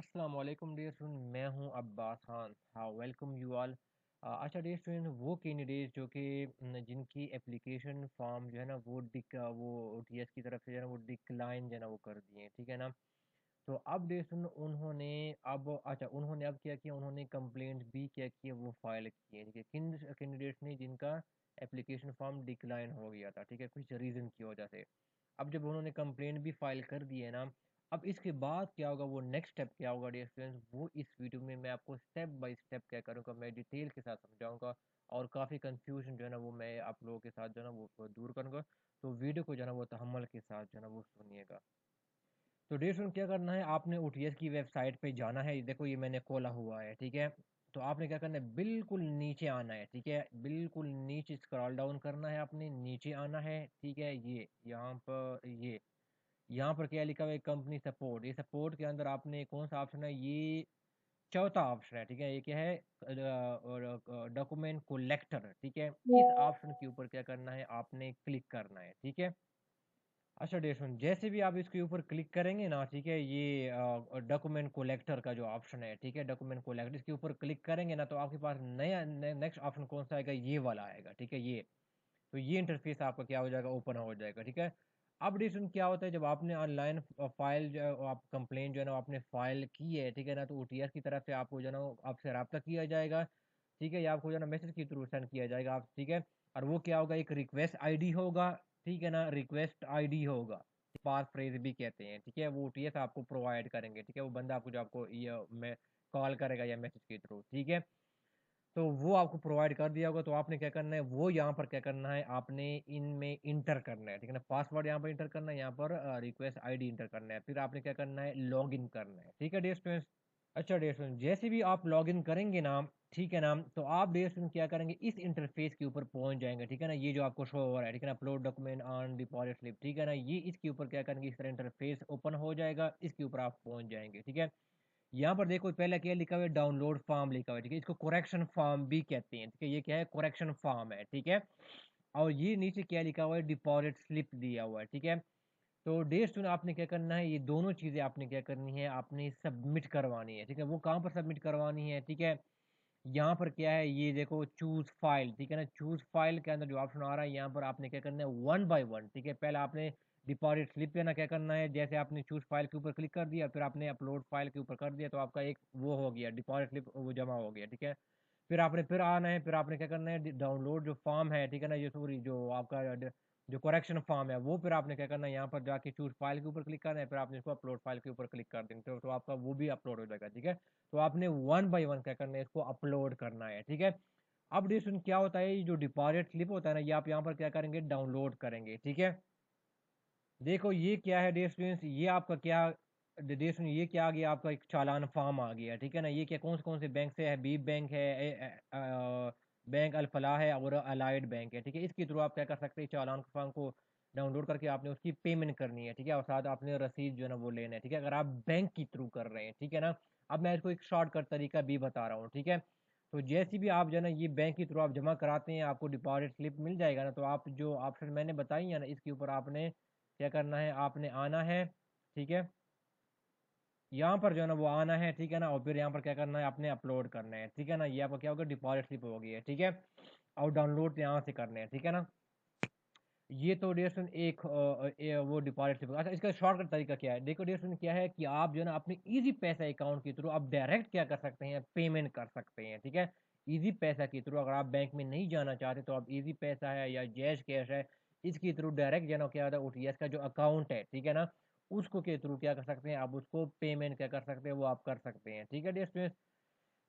अस्सलाम वालेकुम dear student, मैं हूं अब्बास खान। हाँ, वेलकम यू ऑल। अच्छा डियर स्टूडेंट, वो कैंडिडेट जो कि जिनकी एप्लीकेशन फॉर्म जो है ना वो टीएस की तरफ से जो है ना वो डिक्लाइन जो है ना वो कर दिए, ठीक है ना। तो अब डियर स्टूडेंट उन्होंने अब क्या किया, उन्होंने कंप्लेंट भी क्या की है, वो फाइल की है, ठीक है। किन कैंडिडेट्स ने जिनका एप्लीकेशन फॉर्म डिक्लाइन हो गया था, ठीक है, कुछ रीज़न की वजह से। अब जब उन्होंने कंप्लेंट भी फाइल कर दी है ना, अब इसके बाद क्या होगा, वो नेक्स्ट स्टेप क्या होगा डियर स्टूडेंट्स, वो इस वीडियो में मैं आपको स्टेप बाय स्टेप क्या करूँगा, मैं डिटेल के साथ समझाऊंगा। और काफ़ी कंफ्यूजन जो है ना वो मैं आप लोगों के साथ जो है ना वो दूर करूँगा। तो वीडियो को जो है ना वो तहम्मुल के साथ जो है ना वो सुनिएगा। तो डियर स्टूडेंट, क्या करना है, आपने ओटीएस की वेबसाइट पे जाना है। देखो ये मैंने खोला हुआ है, ठीक है। तो आपने क्या करना है, बिल्कुल नीचे आना है, ठीक है, बिल्कुल नीचे स्क्रॉल डाउन करना है, आपने नीचे आना है, ठीक है। ये यहाँ पर क्या लिखा हुआ है, कंपनी सपोर्ट। ये सपोर्ट के अंदर आपने कौन सा ऑप्शन है, ये चौथा ऑप्शन है, ठीक है। ये क्या है, डॉक्यूमेंट कोलेक्टर, ठीक है। इस ऑप्शन के ऊपर क्या करना है, आपने क्लिक करना है, ठीक है। अच्छा डेशन, जैसे भी आप इसके ऊपर क्लिक करेंगे ना, ठीक है, ये डॉक्यूमेंट कोलेक्टर का जो ऑप्शन है, ठीक है, डॉक्यूमेंट कोलेक्टर, इसके ऊपर क्लिक करेंगे ना तो आपके पास नया नेक्स्ट ऑप्शन कौन सा आएगा, ये वाला आएगा, ठीक है। ये तो ये इंटरफेस आपका क्या हो जाएगा, ओपन हो जाएगा, ठीक है। अब डिस्कशन क्या होता है, जब आपने ऑनलाइन फाइल जो है, आप कंप्लेन जो है ना आपने फाइल की है, ठीक है ना, तो ओटीएस की तरफ से आपको जो है ना आपसे रब्ता किया जाएगा, ठीक है, या आपको जो है ना मैसेज के थ्रू सेंड किया जाएगा आप, ठीक है। और वो क्या होगा, एक रिक्वेस्ट आईडी होगा, ठीक है ना, रिक्वेस्ट आईडी होगा, पास फ्रेज भी कहते हैं, ठीक है। वो ओटीएस आपको प्रोवाइड करेंगे, ठीक है, वो बंदा आपको जो आपको ये में कॉल करेगा या मैसेज के थ्रू, ठीक है। तो वो आपको प्रोवाइड कर दिया होगा। तो आपने क्या करना है, वो यहाँ पर क्या करना है, आपने इनमें इंटर करना है, ठीक है ना, पासवर्ड यहाँ पर इंटर करना है, यहाँ पर रिक्वेस्ट आईडी इंटर करना है, फिर आपने क्या करना है, लॉग इन करना है, ठीक है डियर स्टूडेंट्स। अच्छा डियर स्टूडेंट, जैसे भी आप लॉग इन करेंगे ना, ठीक है ना, तो आप डियर स्टूडेंट क्या करेंगे, इस इंटरफेस के ऊपर पहुंच जाएंगे, ठीक है ना। ये जो आपको शो हो रहा है, ठीक है ना, upload document on deposit slip, ठीक है ना, ये इसके ऊपर क्या करेंगे, इस तरह इंटरफेस ओपन हो जाएगा, इसके ऊपर आप पहुंच जाएंगे, ठीक है। यहाँ पर देखो पहले क्या लिखा हुआ है, डाउनलोड फॉर्म लिखा हुआ है, ठीक है, इसको करेक्शन फॉर्म भी कहते हैं, ठीक है। ये क्या है, करेक्शन फॉर्म है, ठीक है। और ये नीचे क्या लिखा हुआ है, डिपॉजिट स्लिप दिया हुआ है, ठीक है। तो डे स्टूडेंट, आपने क्या करना है, ये दोनों चीजें आपने क्या करनी है, आपने सबमिट करवानी है, ठीक है। वो कहाँ पर सबमिट करवानी है, ठीक है, यहाँ पर क्या है, ये देखो चूज फाइल, ठीक है ना, चूज फाइल के अंदर जो ऑप्शन आ रहा है, यहाँ पर आपने क्या करना है, वन बाय वन, ठीक है। पहले आपने डिपॉजिट स्लिप पे ना क्या करना है, जैसे आपने चूज फाइल के ऊपर क्लिक कर दिया, फिर आपने अपलोड फाइल के ऊपर कर दिया, तो आपका एक वो हो गया, डिपॉजिट स्लिप वो जमा हो गया, ठीक है। फिर आपने फिर आना है, फिर आपने क्या करना है, डाउनलोड जो फॉर्म है, ठीक है ना, ये सॉरी जो आपका जो करेक्शन फॉर्म है, वो फिर आपने क्या करना है, यहाँ पर जाके चूज फाइल के ऊपर क्लिक करना है, फिर आपने इसको अपलोड फाइल के ऊपर क्लिक कर देंगे, तो आपका वो भी अपलोड हो जाएगा, ठीक है। तो आपने वन बाय वन क्या करना है, इसको अपलोड करना है, ठीक है। अब डिस्ट्रीब्यूशन क्या होता है, ये जो डिपॉजिट स्लिप होता है ना, ये आप यहाँ पर क्या करेंगे, डाउनलोड करेंगे, ठीक है। देखो ये क्या है डियर स्टूडेंट्स, ये आपका क्या डियर स्टूडेंट, ये क्या आ गया, आपका एक चालान फॉर्म आ गया, ठीक है ना। ये क्या कौन से बैंक से है, हबीब बैंक है, बैंक अल फलाह है, और अलाइड बैंक है, ठीक है। इसके थ्रू आप क्या कर सकते हैं, चालान फॉर्म को डाउनलोड करके आपने उसकी पेमेंट करनी है, ठीक है, और साथ आपने रसीद जो है ना वो लेना है, ठीक है, अगर आप बैंक के थ्रू कर रहे हैं, ठीक है ना। अब मैं इसको एक शॉर्टकट तरीका भी बता रहा हूँ, ठीक है। तो जैसे भी आप जो है ना ये बैंक के थ्रू आप जमा कराते हैं, आपको डिपॉजिट स्लिप मिल जाएगा ना, तो आप जो ऑप्शन मैंने बताई है ना, इसके ऊपर आपने क्या करना है, आपने आना है, ठीक है। यहाँ पर जो है ना वो आना है, ठीक है ना, और फिर यहाँ पर क्या करना है, आपने अपलोड करना है, ठीक है ना। ये आपका क्या होगा, डिपॉजिट स्लिप हो गई है, ठीक है। और डाउनलोड यहाँ से करने हैं, ठीक है ना। ये तो डिस्टेंस एक वो डिपॉजिट स्लिप। अच्छा, इसका शॉर्टकट तरीका क्या है, देखो डिस्टेंस क्या है कि आप जो है ना अपने इजी पैसा अकाउंट के थ्रू आप डायरेक्ट क्या कर सकते हैं, पेमेंट कर सकते हैं, ठीक है। इजी पैसा के थ्रू अगर आप बैंक में नहीं जाना चाहते, तो आप इजी पैसा है या जैश कैश है, इसके थ्रू डायरेक्ट जो है ना क्या होता है, ओटीएस का जो अकाउंट है, ठीक है ना, उसको के थ्रू क्या कर सकते हैं, आप उसको पेमेंट क्या कर सकते हैं, वो आप कर सकते हैं, ठीक है डिस्टेंस।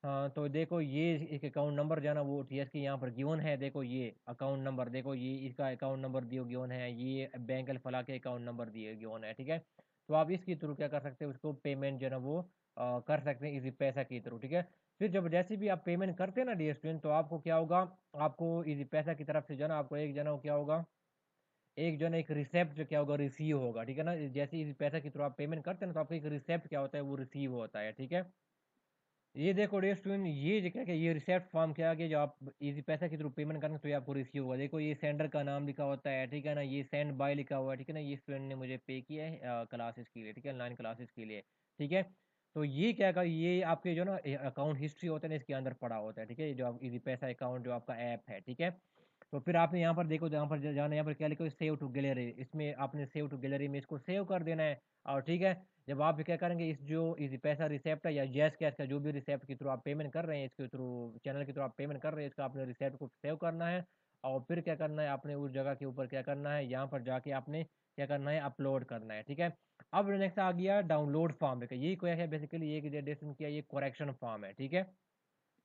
हाँ, तो देखो ये एक अकाउंट नंबर जो है ना वो टीएस के यहाँ पर गिवन है, देखो ये अकाउंट नंबर, देखो ये इसका अकाउंट नंबर दियो गिवन है, ये बैंक अल फला के अकाउंट नंबर दिए गिवन है, ठीक है। तो आप इसके थ्रू क्या कर सकते हैं, उसको पेमेंट जो है ना वो कर सकते हैं इजी पैसा के थ्रू, ठीक है। फिर जब जैसे भी आप पेमेंट करते हैं ना डियर स्टूडेंट, तो आपको क्या होगा, आपको इजी पैसा की तरफ से जो है ना आपको एक जो है ना क्या होगा, एक जो है ना एक रिसिप्ट जो क्या होगा, रिसीव होगा, ठीक है ना। जैसे इजी पैसा के थ्रू आप पेमेंट करते हैं ना, तो आपको एक रिसिप्ट क्या होता है, वो रिसीव होता है, ठीक है। ये देखो डियर स्टूडेंट, ये जो क्या क्या ये रिसेप्ट फॉर्म क्या आ गया, जो आप इजी पैसा के थ्रू पेमेंट करना, तो ये आपको रिसीव होगा। देखो ये सेंडर का नाम लिखा होता है, ठीक है ना, ये सेंड बाय लिखा हुआ है, ठीक है ना, ये स्टूडेंट ने मुझे पे किया है क्लासेस के लिए, ठीक है, ऑनलाइन क्लासेस के लिए, ठीक है। तो ये क्या का ये आपके जो ना अकाउंट हिस्ट्री होता है ना, इसके अंदर पड़ा होता है, ठीक है। ये जो आप इजी पैसा अकाउंट जो आपका ऐप है, ठीक है। तो फिर आपने यहाँ पर देखो, यहाँ पर जाना, यहाँ पर क्या लिखो, सेव टू गैलरी, इसमें आपने सेव टू गैलरी में इसको सेव कर देना है। और ठीक है, जब आप क्या करेंगे, इस जो इजी पैसा रिसेप्ट है या जैस कैश का जो भी रिसेप्ट के थ्रू आप पेमेंट कर रहे हैं, इसके थ्रू चैनल के थ्रू आप पेमेंट कर रहे हैं, इसका आपने रिसेप्ट को सेव करना है। और फिर क्या करना है, आपने उस जगह के ऊपर क्या करना है, यहाँ पर जाके आपने क्या करना है, अपलोड करना है, ठीक है। अब नेक्स्ट आ गया डाउनलोड फॉर्म का। ये क्या है, बेसिकली ये जनरेशन किया, ये करेक्शन फॉर्म है, ठीक है।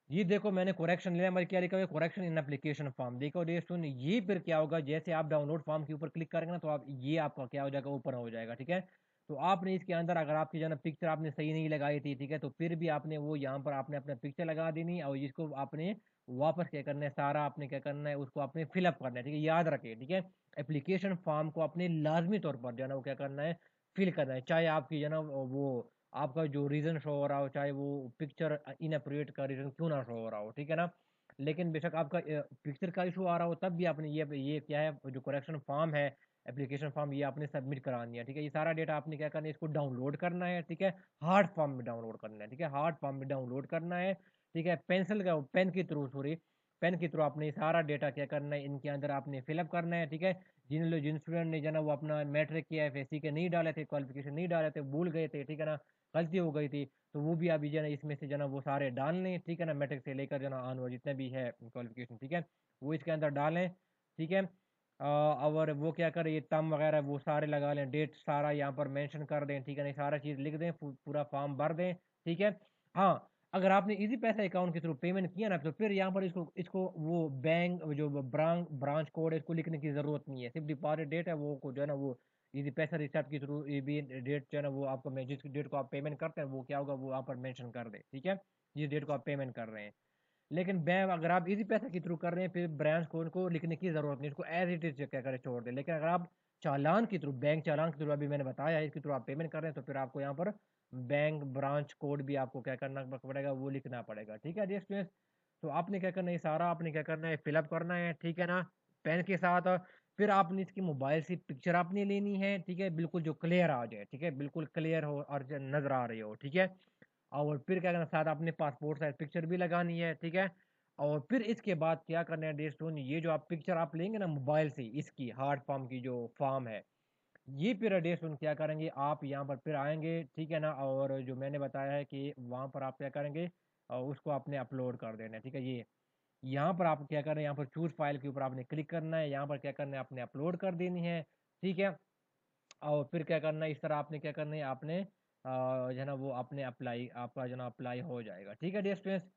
ये देखो मैंने करेक्शन लिया, हमारे क्या लिखा हुआ है, करेक्शन इन एप्लीकेशन फॉर्म। देखो दोस्तों, ये फिर क्या होगा, जैसे आप डाउनलोड फॉर्म के ऊपर क्लिक करेंगे ना, तो आप ये आपका क्या हो जाएगा, ओपन हो जाएगा, ठीक है। तो आपने इसके अंदर अगर आपकी जो ना पिक्चर आपने सही नहीं लगाई थी, ठीक है, तो फिर भी आपने वो यहाँ पर आपने अपना पिक्चर लगा देनी, और इसको आपने वापस क्या करना है, सारा आपने क्या करना है, उसको आपने फिलअप करना है, ठीक है। याद रखिए, ठीक है, एप्लीकेशन फॉर्म को आपने लाजमी तौर पर जो है ना वो क्या करना है, फिल करना है। चाहे आपकी जो ना वो आपका जो रीजन शो हो रहा हो, चाहे वो पिक्चर इनअप्रोप्रिएट का रीजन क्यों ना शो हो रहा हो, ठीक है ना। लेकिन बेशक आपका पिक्चर का इशू आ रहा हो, तब भी आपने ये क्या है, जो करेक्शन फॉर्म है, एप्लीकेशन फॉर्म, ये आपने सबमिट करानी है, ठीक है। ये सारा डेटा आपने क्या करना है, इसको डाउनलोड करना है, ठीक है। हार्ड फॉर्म में डाउनलोड करना है, ठीक है, हार्ड फॉर्म में डाउनलोड करना है, ठीक है। पेंसिल का पेन के थ्रू, सॉरी, पेन के थ्रू आपने सारा डेटा क्या करना है, इनके अंदर आपने फिलअप करना है, ठीक है। जिन स्टूडेंट ने जो ना वो अपना मैट्रिक किया एफएससी के नहीं डाले थे, क्वालिफिकेशन नहीं डाले थे, भूल गए थे, ठीक है ना, गलती हो गई थी, तो वो भी अभी जो है इसमें से जो है वो सारे डाल लें, ठीक है ना। मैट्रिक से लेकर जो है ऑनवर्ड जितने भी है क्वालिफिकेशन, ठीक है, वो इसके अंदर डालें, ठीक है। और वो क्या करें, ये तम वगैरह वो सारे लगा लें, डेट सारा यहाँ पर मेंशन कर दें, ठीक है ना, ये सारा चीज़ लिख दें, पूरा फॉर्म भर दें, ठीक है। हाँ, अगर आपने इजी पैसा अकाउंट के थ्रू पेमेंट किया ना, तो फिर यहाँ पर इसको इसको वो बैंक जो ब्रांच कोड है, इसको लिखने की जरूरत नहीं है। सिर्फ डिपॉजिट डेट है वो को जो है ना वो इजी पैसा रिसेप्ट के थ्रू ये भी डेट जो है ना वो आपको, जिस डेट को आप पेमेंट करते हैं, वो क्या होगा, वो यहाँ पर मेंशन कर दे, ठीक है, जिस डेट को आप पेमेंट कर रहे हैं। लेकिन बैंक, अगर आप इजी पैसा के थ्रू कर रहे हैं, फिर ब्रांच कोड को लिखने की जरूरत नहीं, इसको एज इट इज क्या करें, छोड़ दें। लेकिन अगर आप चालान के थ्रू, बैंक चालान के थ्रू, अभी मैंने बताया है, इसके थ्रू आप पेमेंट कर रहे हैं, तो फिर आपको यहाँ पर बैंक ब्रांच कोड भी आपको क्या करना पड़ेगा, वो लिखना पड़ेगा, ठीक है डियर स्टूडेंट्स। तो आपने क्या करना है, सारा आपने क्या करना है, फिलअप करना है, ठीक है ना, पेन के साथ। फिर आपने इसकी मोबाइल से पिक्चर आपने लेनी है, ठीक है, बिल्कुल जो क्लियर आ जाए, ठीक है, बिल्कुल क्लियर हो और जो नजर आ रही हो, ठीक है। और फिर क्या करना, साथ अपने पासपोर्ट साइज पिक्चर भी लगानी है, ठीक है। और फिर इसके बाद क्या करना है डेस्ट, ये जो आप पिक्चर आप लेंगे ना मोबाइल से, इसकी हार्ड फॉर्म की जो फॉर्म है, ये फिर डेस्ट क्या करेंगे, आप यहाँ पर फिर आएंगे, ठीक है ना। और जो मैंने बताया है कि वहाँ पर आप क्या करेंगे, उसको आपने अपलोड कर देना है, ठीक है। ये यहाँ पर आप क्या करें, यहाँ पर चूज फाइल के ऊपर आपने क्लिक करना है, यहाँ पर क्या करना है, आपने अपलोड कर देनी है, ठीक है। और फिर क्या करना है, इस तरह आपने क्या करना है, आपने जो है ना वो आपने अप्लाई, आपका जो ना अप्लाई हो जाएगा, ठीक है डियर स्टूडेंट्स।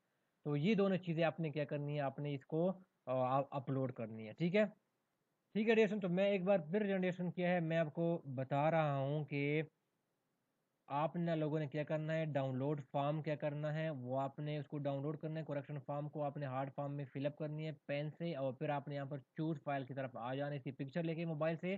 तो ये दोनों चीज़ें आपने क्या करनी है, आपने इसको अपलोड करनी है, ठीक है। ठीक है डियर स्टूडेंट, तो मैं एक बार फिर जनरेशन किया है, मैं आपको बता रहा हूँ कि आपने लोगों ने क्या करना है, डाउनलोड फॉर्म क्या करना है, वो आपने उसको डाउनलोड करना है, करेक्शन फॉर्म को आपने हार्ड फॉर्म में फिलअप करनी है पेन से। और फिर आपने यहाँ पर चूज फाइल की तरफ आ जाना है, इसकी पिक्चर लेके मोबाइल से,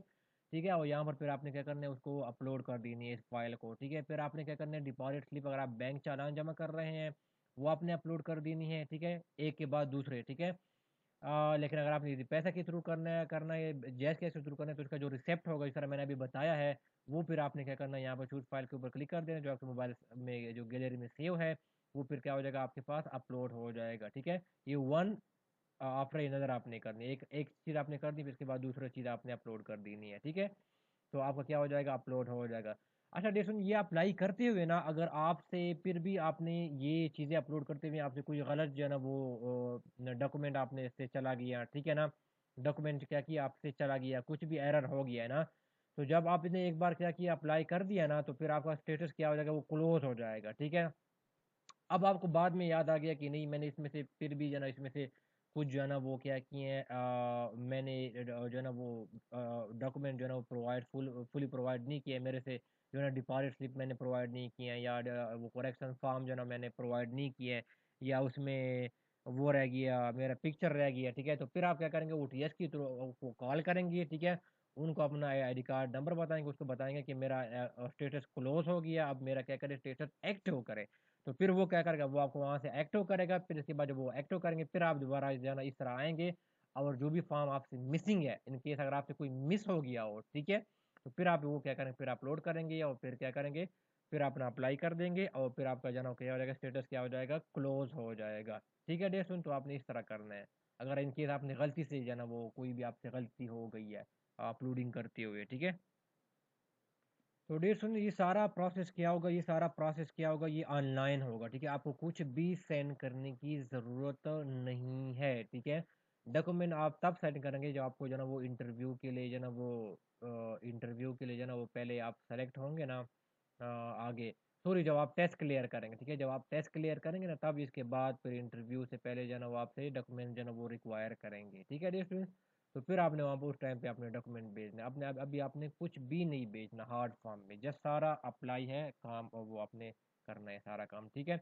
ठीक है। और यहाँ पर फिर आपने क्या करना है, उसको अपलोड कर देनी है इस फाइल को, ठीक है। फिर आपने क्या करना है, डिपॉजिट स्लिप अगर आप बैंक चालान जमा कर रहे हैं, वो आपने अपलोड कर देनी है, ठीक है, एक के बाद दूसरे, ठीक है। लेकिन अगर आपने यदि पैसा के थ्रू करना है जैस के थ्रू करना है, तो उसका जो रिसेप्ट होगा, जिस तरह मैंने अभी बताया है, वो फिर आपने क्या करना है, यहाँ पर चूज फाइल के ऊपर क्लिक कर देना, जो आपके मोबाइल में जो गैलरी में सेव है, वो फिर क्या हो जाएगा, आपके पास अपलोड हो जाएगा, ठीक है। ये वन आफ्टर अनदर आपने करनी है, एक एक चीज़ आपने कर दी, फिर इसके बाद दूसरी चीज़ आपने अपलोड कर देनी है, ठीक है। तो आपका क्या हो जाएगा, अपलोड हो जाएगा। अच्छा डेसन, ये अप्लाई करते हुए ना, अगर आपसे फिर भी आपने ये चीज़ें अपलोड करते हुए आपसे कोई गलत जो है ना वो डॉक्यूमेंट आपने इससे चला गया, ठीक है ना, डॉक्यूमेंट क्या किया आपसे चला गया, कुछ भी एरर हो गया है ना, तो जब आपने एक बार क्या किया, अप्लाई कर दिया ना, तो फिर आपका स्टेटस क्या हो जाएगा, वो क्लोज हो जाएगा, ठीक है। अब आपको बाद में याद आ गया कि नहीं, मैंने इसमें से फिर भी जो है ना, इसमें से कुछ जो है ना वो क्या किए हैं, मैंने जो है ना वो डॉक्यूमेंट जो है ना वो फुली प्रोवाइड नहीं किए मेरे से, जो है ना डिपॉजिट स्लिप मैंने प्रोवाइड नहीं किए हैं, या वो करेक्शन फॉर्म जो है ना मैंने प्रोवाइड नहीं किए हैं, या उसमें वो रह गया, मेरा पिक्चर रह गया, ठीक है। तो फिर आप क्या करेंगे, ओटीएस की थ्रू वो कॉल करेंगे, ठीक है। उनको अपना आईडी कार्ड नंबर बताएंगे, उसको बताएंगे कि मेरा स्टेटस क्लोज हो गया, अब मेरा क्या करे, स्टेटस एक्टिव करे। तो फिर वो क्या करेगा, वो आपको वहां से एक्टिव करेगा, फिर इसके बाद जब वो एक्टिव करेंगे, फिर आप दोबारा जो है ना इस तरह आएंगे, और जो भी फॉर्म आपसे मिसिंग है, इन केस अगर आपसे कोई मिस हो गया हो, ठीक है, तो फिर आप वो क्या करेंगे, फिर अपलोड करेंगे, और फिर क्या करेंगे, फिर अपना अप्लाई कर देंगे और फिर आपका जो है ना क्या हो जाएगा, स्टेटस क्या हो जाएगा, क्लोज हो जाएगा। ठीक है डियर स्टूडेंट, तो आपने इस तरह करना है। अगर इनकेस आपने गलती से जो है ना वो कोई भी आपसे गलती हो गई है अपलोडिंग करते हुए, ठीक है। तो डियर स्टूडेंट ये सारा प्रोसेस क्या होगा, ये सारा प्रोसेस क्या होगा, ये ऑनलाइन होगा, ठीक है। आपको कुछ भी सेंड करने की ज़रूरत नहीं है, ठीक है। डॉक्यूमेंट आप तब सेंड करेंगे जब आपको जो है ना वो इंटरव्यू के लिए जो है ना वो इंटरव्यू के लिए जो है ना वो पहले आप सेलेक्ट होंगे ना आगे, सॉरी जब आप टेस्ट क्लियर करेंगे, ठीक है। जब आप टेस्ट क्लियर करेंगे ना तब इसके बाद फिर इंटरव्यू से पहले जो है ना वो आपसे डॉक्यूमेंट जो है ना वो रिक्वायर करेंगे, ठीक है डियर स्टूडेंट्स। तो फिर आपने वहाँ पर उस टाइम पे अपने डॉक्यूमेंट भेजने, आपने अभी आपने कुछ भी नहीं भेजना हार्ड फॉर्म में, जस्ट सारा अप्लाई है काम और वो आपने करना है सारा काम, ठीक है।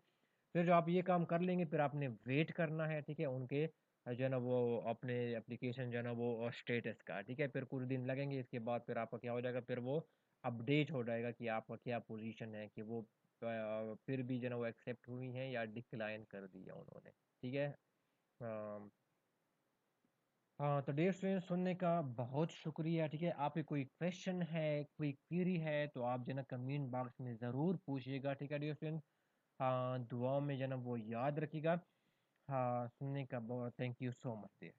फिर जो आप ये काम कर लेंगे फिर आपने वेट करना है, ठीक है, उनके जो है ना वो अपने एप्लीकेशन जो है ना वो स्टेटस का, ठीक है। फिर कुछ दिन लगेंगे, इसके बाद फिर आपका क्या हो जाएगा, फिर वो अपडेट हो जाएगा कि आपका क्या पोजीशन है, कि वो फिर भी जो है ना वो एक्सेप्ट हुई है या डिक्लाइन कर दिया उन्होंने, ठीक है। अम, हाँ तो डियर स्टूडेंट सुनने का बहुत शुक्रिया, ठीक है। आपके कोई क्वेश्चन है, कोई क्वेरी है तो आप जो है ना कमेंट बॉक्स में ज़रूर पूछिएगा, ठीक है डियर स्टूडेंट। हाँ दुआओं में जो है ना वो याद रखिएगा। हाँ सुनने का बहुत thank you so much dear.